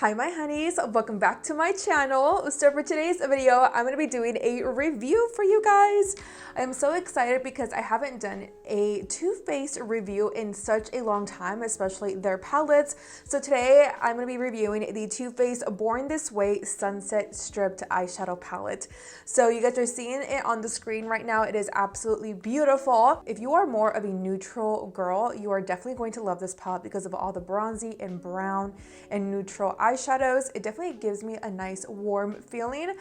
Hi my honeys, welcome back to my channel. So for today's video, I'm going to be doing a review for you guys. I'm so excited because I haven't done a Too Faced review in such a long time, especially their palettes. So today I'm going to be reviewing the Too Faced Born This Way Sunset Stripped Eyeshadow Palette. So you guys are seeing it on the screen right now. It is absolutely beautiful. If you are more of a neutral girl, you are definitely going to love this palette because of all the bronzy and brown and neutral eyeshadows. It definitely gives me a nice warm feeling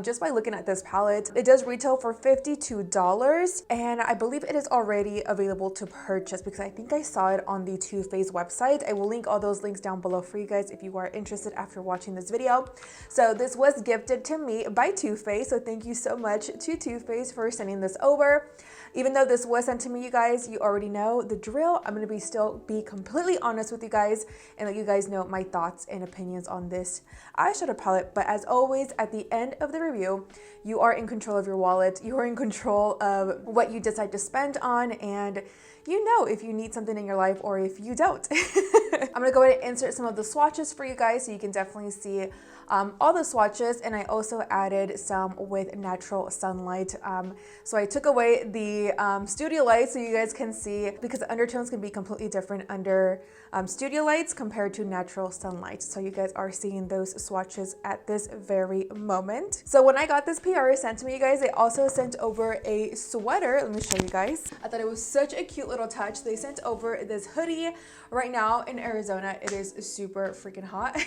just by looking at this palette. It does retail for $52 and I believe it is already available to purchase because I think I saw it on the Too Faced website. I will link all those links down below for you guys if you are interested after watching this video. So this was gifted to me by Too Faced, so thank you so much to Too Faced for sending this over. Even though this was sent to me, you guys, you already know the drill. I'm going to still be completely honest with you guys and let you guys know my thoughts and opinions on this eyeshadow palette. But as always, at the end of the review, you are in control of your wallet. You are in control of what you decide to spend on, and you know if you need something in your life or if you don't. I'm going to go ahead and insert some of the swatches for you guys so you can definitely see all the swatches, and I also added some with natural sunlight. So I took away the studio lights so you guys can see, because the undertones can be completely different under studio lights compared to natural sunlight. So you guys are seeing those swatches at this very moment. So when I got this PR sent to me, you guys, they also sent over a sweater. Let me show you guys. I thought it was such a cute little touch. They sent over this hoodie. Right now in Arizona, it is super freaking hot.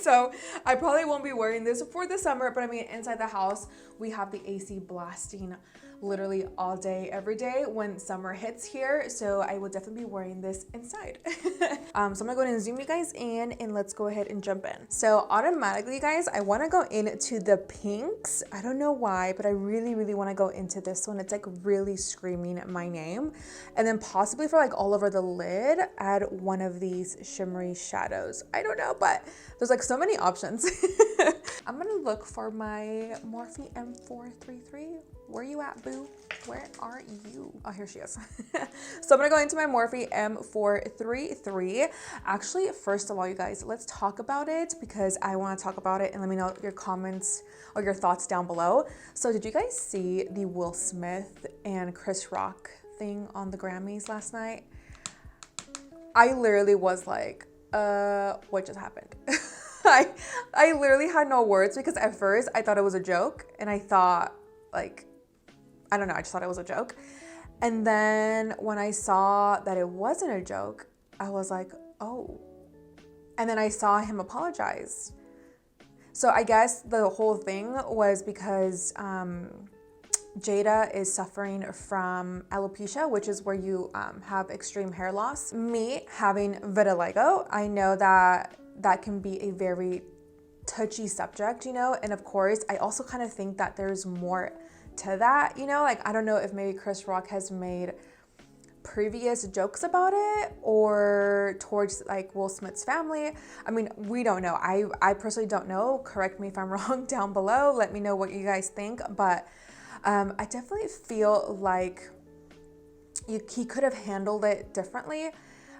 So I probably won't be wearing this for the summer, but I mean, inside the house, we have the AC blasting literally all day, every day when summer hits here. So I will definitely be wearing this inside. So I'm gonna go ahead and zoom you guys in and let's go ahead and jump in. So automatically, guys, I wanna go into the pinks. I don't know why, but I really, really wanna go into this one. It's like really screaming my name. And then possibly for like all over the lid, add one of these shimmery shadows. I don't know, but there's like so many options. I'm gonna look for my Morphe M433. Where you at, boo? Where are you? Oh, here she is. So I'm gonna go into my Morphe M433. Actually, first of all, you guys, let's talk about it because I wanna talk about it, and let me know your comments or your thoughts down below. So did you guys see the Will Smith and Chris Rock thing on the Grammys last night? I literally was like, what just happened? I literally had no words because at first I thought it was a joke, and I thought, like, I don't know, I just thought it was a joke. And then when I saw that it wasn't a joke, I was like, oh. And then I saw him apologize. So I guess the whole thing was because Jada is suffering from alopecia, which is where you have extreme hair loss. Me having vitiligo, I know that that can be a very touchy subject, you know, and of course, I also kind of think that there's more to that, you know, like I don't know if maybe Chris Rock has made previous jokes about it or towards like Will Smith's family. I mean, we don't know. I personally don't know. Correct me if I'm wrong down below. Let me know what you guys think. But I definitely feel like he could have handled it differently.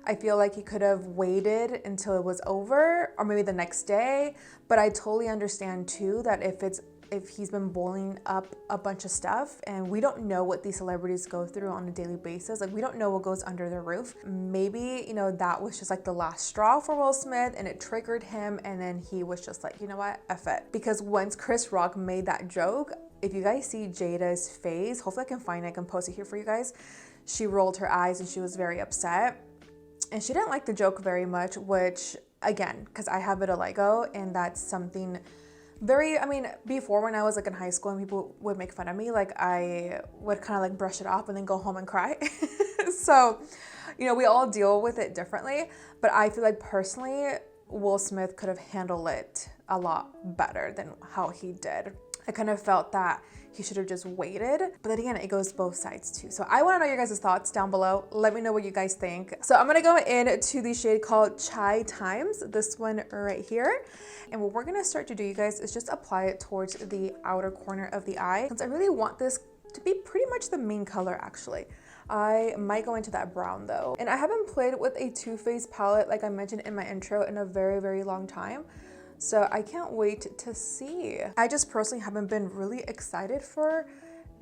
I feel like he could have waited until it was over or maybe the next day. But I totally understand too that if he's been boiling up a bunch of stuff, and we don't know what these celebrities go through on a daily basis, like we don't know what goes under their roof. Maybe, you know, that was just like the last straw for Will Smith and it triggered him, and then he was just like, you know what, F it. Because once Chris Rock made that joke, if you guys see Jada's face, hopefully I can find it, I can post it here for you guys. She rolled her eyes and she was very upset. And she didn't like the joke very much, which again, because I have vitiligo, and that's something I mean, before when I was like in high school and people would make fun of me, like I would kind of like brush it off and then go home and cry. So, you know, we all deal with it differently, but I feel like personally, Will Smith could have handled it a lot better than how he did. I kind of felt that he should have just waited, but then again, it goes both sides too. So I want to know your guys' thoughts down below. Let me know what you guys think. So I'm gonna go into the shade called Chai Times, this one right here. And what we're gonna start to do, you guys, is just apply it towards the outer corner of the eye, since I really want this to be pretty much the main color actually. I might go into that brown though. And I haven't played with a Too Faced palette, like I mentioned in my intro, in a very, very long time. So I can't wait to see. I just personally haven't been really excited for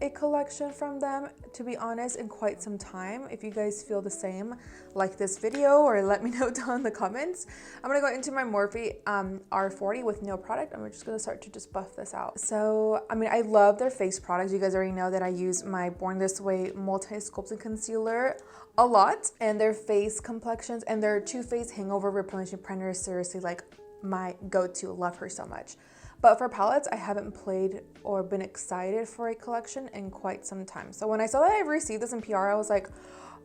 a collection from them, to be honest, in quite some time. If you guys feel the same, like this video or let me know down in the comments. I'm gonna go into my Morphe R40 with no product. I'm just gonna start to just buff this out. So, I mean, I love their face products. You guys already know that I use my Born This Way multi-sculpting concealer a lot, and their face complexions and their Too Faced Hangover Replenishing Primer is seriously like my go-to. Love her so much. But for palettes, I haven't played or been excited for a collection in quite some time. So when I saw that I received this in PR, I was like,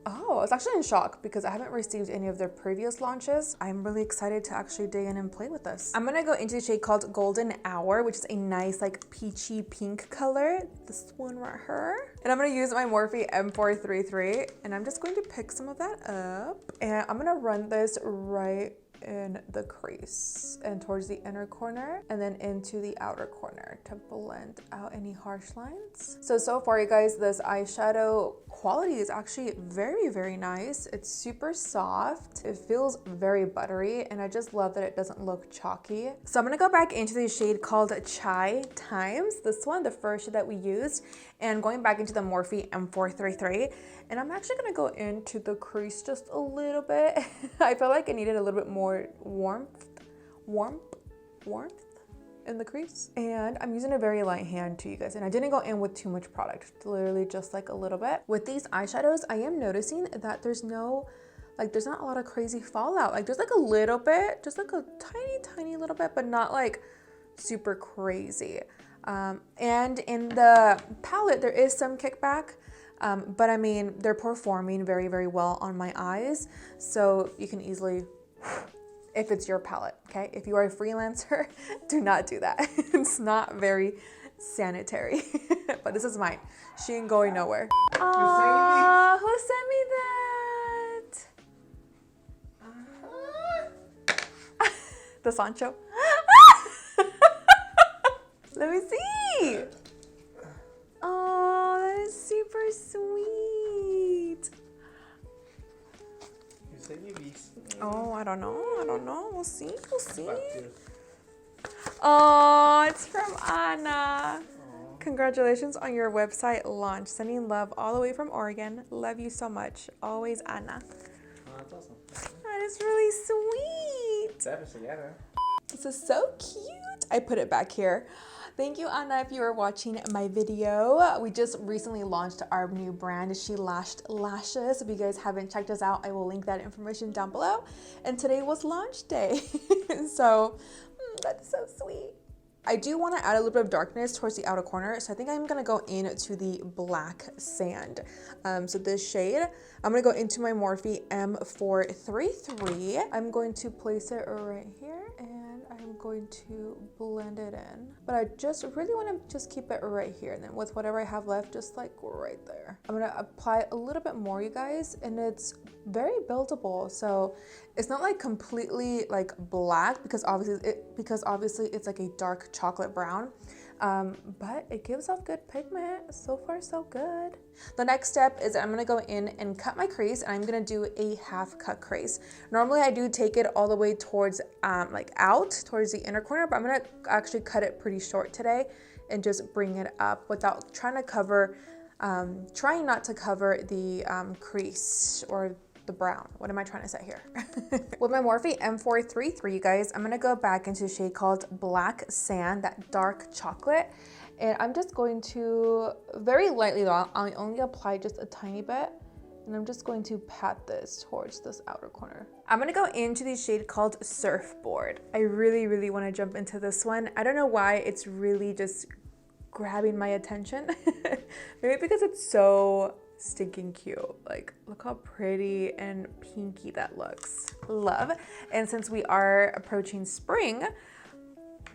oh, I was actually in shock because I haven't received any of their previous launches. I'm really excited to actually dig in and play with this. I'm gonna go into the shade called Golden Hour, which is a nice like peachy pink color. This one right here. And I'm gonna use my Morphe M433 and I'm just going to pick some of that up. And I'm gonna run this right in the crease and towards the inner corner and then into the outer corner to blend out any harsh lines. So far you guys, this eyeshadow quality is actually very, very nice. It's super soft. It feels very buttery and I just love that it doesn't look chalky. So I'm gonna go back into the shade called Chai Times. This one, the first shade that we used, and going back into the Morphe M433. And I'm actually gonna go into the crease just a little bit. I felt like it needed a little bit more warmth in the crease. And I'm using a very light hand too, you guys. And I didn't go in with too much product, literally just like a little bit. With these eyeshadows, I am noticing that there's not a lot of crazy fallout. Like there's like a little bit, just like a tiny little bit, but not like super crazy. And in the palette, there is some kickback. But I mean, they're performing very, very well on my eyes. So you can easily, if it's your palette, okay? If you are a freelancer, do not do that. It's not very sanitary. But this is mine. She ain't going nowhere. Aww, who sent me that? The Sancho. Let me see. Oh, that is super sweet. Oh, I don't know. We'll see. Oh, it's from Anna. Aww. Congratulations on your website launch. Sending love all the way from Oregon. Love you so much. Always, Anna. Oh, that's awesome. That is really sweet. This is so cute. I put it back here. Thank you, Anna, if you are watching my video. We just recently launched our new brand, She Lashed Lashes. If you guys haven't checked us out, I will link that information down below. And today was launch day. So that's so sweet. I do want to add a little bit of darkness towards the outer corner. So I think I'm going to go into the Black Sand. So this shade, I'm going to go into my Morphe M433. I'm going to place it right here and I'm going to blend it in. But I just really want to just keep it right here. And then with whatever I have left, just like right there. I'm going to apply a little bit more, you guys, and it's very buildable. So it's not like completely like black because obviously it's like a dark chocolate brown, but it gives off good pigment. So far so good. The next step is I'm gonna go in and cut my crease, and I'm gonna do a half cut crease. Normally I do take it all the way towards like out towards the inner corner, but I'm gonna actually cut it pretty short today and just bring it up without trying not to cover the crease or the brown. What am I trying to say here? With my Morphe M433, you guys, I'm gonna go back into a shade called Black Sand, that dark chocolate. And I'm just going to, very lightly though, I only apply just a tiny bit. And I'm just going to pat this towards this outer corner. I'm gonna go into the shade called Surfboard. I really, really wanna jump into this one. I don't know why it's really just grabbing my attention. Maybe because it's so stinking cute. Like, look how pretty and pinky that looks. Love. And since we are approaching spring,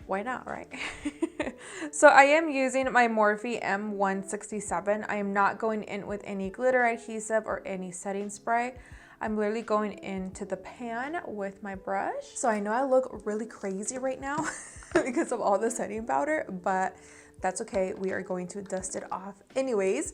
why not, right? So I am using my Morphe M167. I am not going in with any glitter adhesive or any setting spray. I'm literally going into the pan with my brush. So I know I look really crazy right now. because of all the setting powder, but that's okay. We are going to dust it off anyways.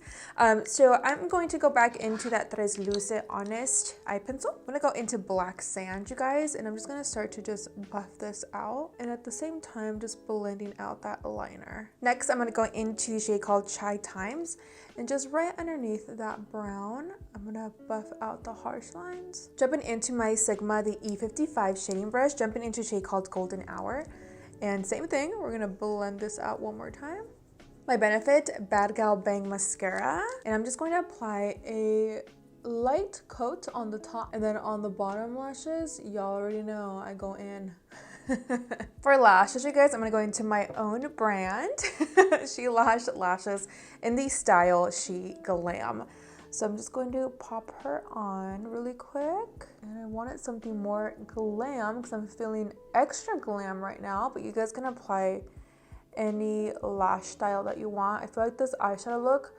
So I'm going to go back into that TRESLUCE Honest eye pencil. I'm gonna go into Black Sand, you guys, and I'm just gonna start to just buff this out, and at the same time just blending out that liner. Next, I'm gonna go into the shade called Chai Times, and just right underneath that brown, I'm gonna buff out the harsh lines. Jumping into my Sigma, the E55 shading brush, jumping into a shade called Golden Hour. And same thing, we're gonna blend this out one more time. My Benefit Bad Gal Bang Mascara. And I'm just going to apply a light coat on the top, and then on the bottom lashes, y'all already know I go in. For lashes, you guys, I'm gonna go into my own brand, She Lash Lashes, in the style She Glam. So I'm just going to pop her on really quick. And I wanted something more glam because I'm feeling extra glam right now, but you guys can apply any lash style that you want. I feel like this eyeshadow look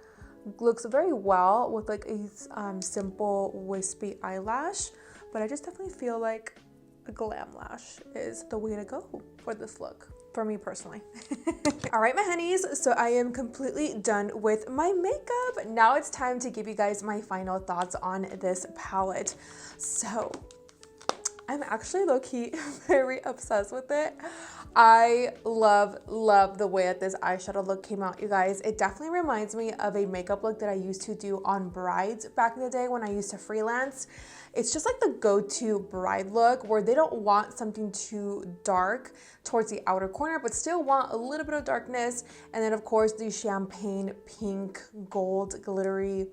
looks very well with like a simple wispy eyelash, but I just definitely feel like a glam lash is the way to go for this look. For me personally. All right, my honeys, so I am completely done with my makeup. Now it's time to give you guys my final thoughts on this palette. So I'm actually low-key very obsessed with it. I love the way that this eyeshadow look came out, you guys. It definitely reminds me of a makeup look that I used to do on brides back in the day when I used to freelance. It's just like the go-to bride look where they don't want something too dark towards the outer corner, but still want a little bit of darkness. And then of course the champagne pink gold glittery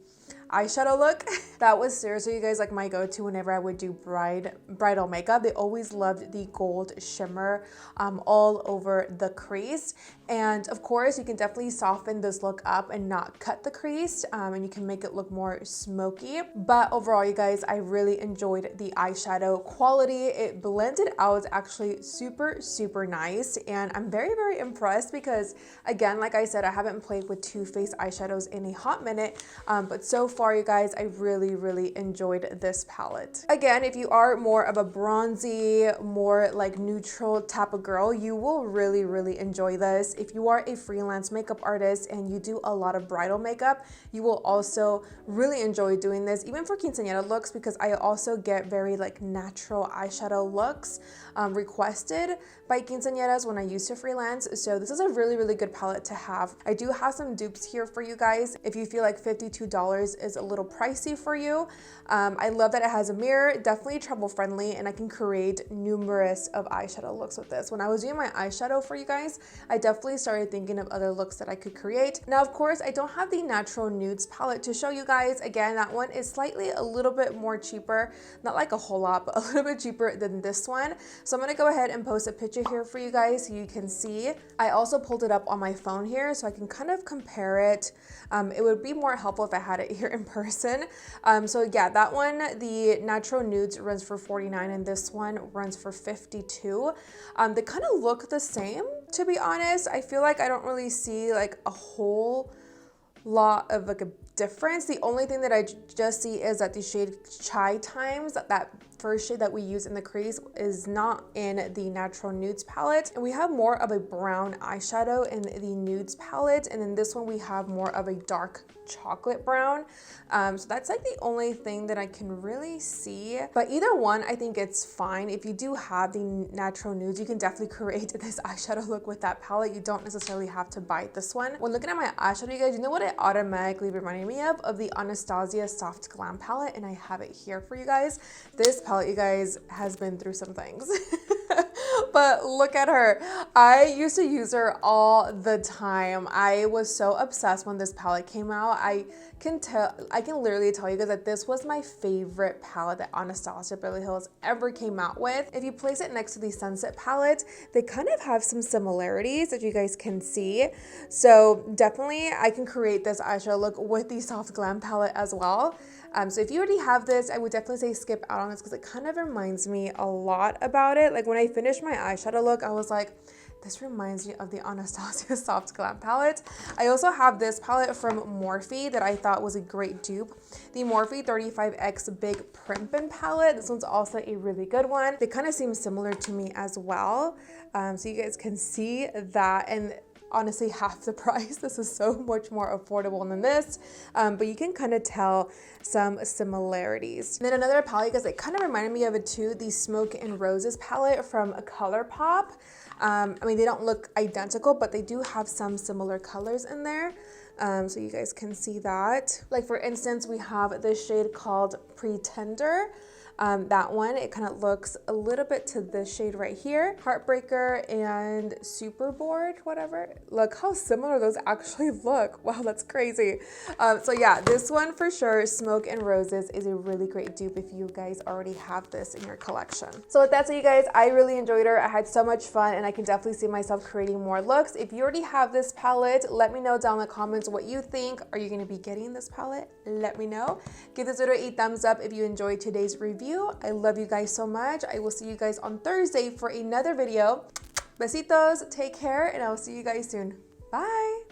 eyeshadow look. That was seriously, you guys, like my go-to whenever I would do bridal makeup. They always loved the gold shimmer all over the crease. And of course, you can definitely soften this look up and not cut the crease, and you can make it look more smoky. But overall, you guys, I really enjoyed the eyeshadow quality. It blended out actually super nice, and I'm very impressed because, again, like I said, I haven't played with Too Faced eyeshadows in a hot minute, but so far, you guys, I really enjoyed this palette. Again, if you are more of a bronzy, more like neutral type of girl, you will really enjoy this. If you are a freelance makeup artist and you do a lot of bridal makeup, you will also really enjoy doing this, even for quinceañera looks, because I also get very like natural eyeshadow looks requested by quinceañeras when I used to freelance. So this is a really good palette to have. I do have some dupes here for you guys if you feel like $52 is a little pricey for you. I love that it has a mirror, definitely travel friendly, and I can create numerous of eyeshadow looks with this. When I was doing my eyeshadow for you guys, I definitely started thinking of other looks that I could create. Now, of course, I don't have the natural nudes palette to show you guys. Again, that one is slightly a little bit more cheaper, not like a whole lot, but a little bit cheaper than this one. So I'm gonna go ahead and post a picture here for you guys so you can see. I also pulled it up on my phone here so I can kind of compare it. It would be more helpful if I had it here in person. So yeah, that one, the natural nudes runs for $49 and this one runs for $52. They kind of look the same, to be honest. I feel like I don't really see like a whole lot of like a difference. The only thing that I just see is that the shade Chai Times, that first shade that we use in the crease, is not in the natural nudes palette, and we have more of a brown eyeshadow in the nudes palette, and then this one we have more of a dark chocolate brown. So that's like the only thing that I can really see, but either one I think it's fine. If you do have the natural nudes, you can definitely create this eyeshadow look with that palette. You don't necessarily have to buy this one. When looking at my eyeshadow, you guys, you know what it automatically reminded me of the Anastasia Soft Glam palette, and I have it here for you guys. This palette, you guys, has been through some things. But look at her. I used to use her all the time. I was so obsessed when this palette came out. I can literally tell you guys that this was my favorite palette that Anastasia Beverly Hills ever came out with. If you place it next to the Sunset palette, they kind of have some similarities that you guys can see. So definitely I can create this eyeshadow look with the Soft Glam palette as well. So if you already have this, I would definitely say skip out on this because it kind of reminds me a lot about it. Like when I finished my eyeshadow look, I was like, This reminds me of the Anastasia Soft Glam palette. I also have this palette from Morphe that I thought was a great dupe. The Morphe 35X Big Primpin palette. This one's also a really good one. They kind of seem similar to me as well. So you guys can see that, and honestly half the price. This is so much more affordable than this, but you can kind of tell some similarities. And then another palette, guys, that kind of reminded me of it too, the Smoke and Roses palette from ColourPop. I mean, they don't look identical, but they do have some similar colors in there. So you guys can see that. Like for instance, we have this shade called Pretender. That one, it kind of looks a little bit to this shade right here, Heartbreaker and Superboard, whatever. Look how similar those actually look. Wow, that's crazy. So yeah, this one for sure, Smoke and Roses, is a really great dupe if you guys already have this in your collection. So with that said, you guys, I really enjoyed her. I had so much fun, and I can definitely see myself creating more looks. If you already have this palette, let me know down in the comments what you think. Are you going to be getting this palette? Let me know. Give this video a thumbs up if you enjoyed today's review. I love you guys so much. I will see you guys on Thursday for another video. Besitos, take care, and I will see you guys soon. Bye.